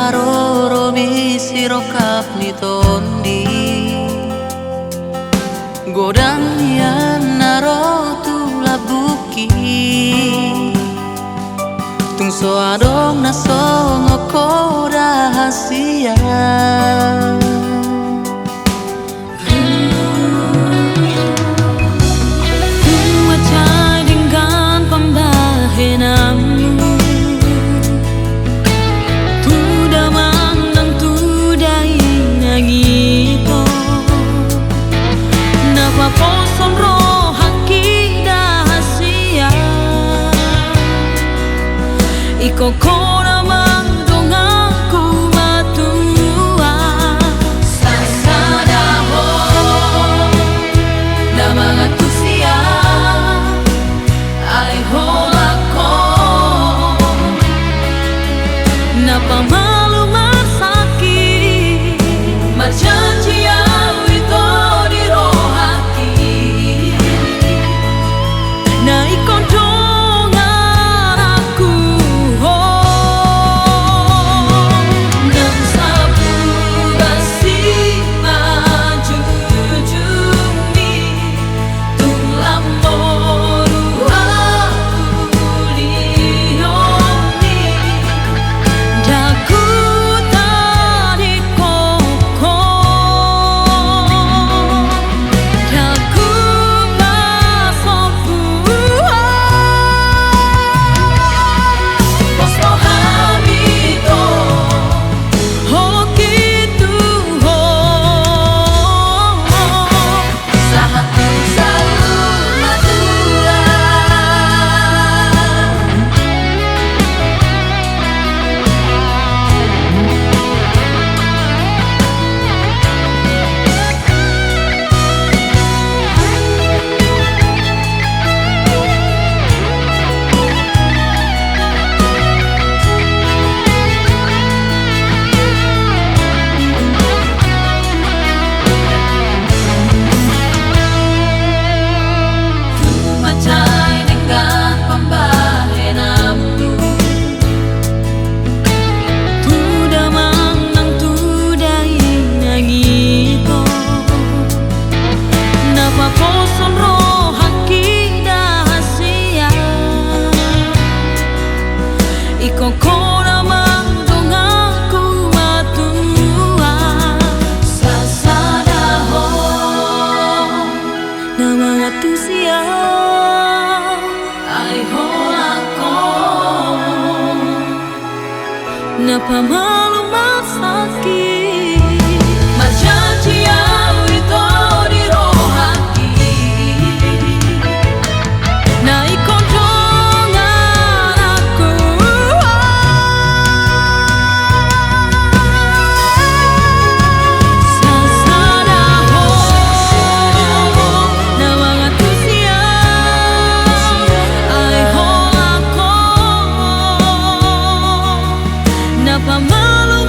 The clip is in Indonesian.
aroro misiro kapni tondi godang yan naro tula buki tungso adong nasongo ko rahasia Iko kona mandong aku matua Sasada ho na mga tusiya ay holako na pamalu masakit majanji au ito di rohaki na ikondo Iko kona mandong aku matua Sasada ho na mga tusiya ay holako na pamalu masakit majanji au ito di rohaki na ikondo pamalu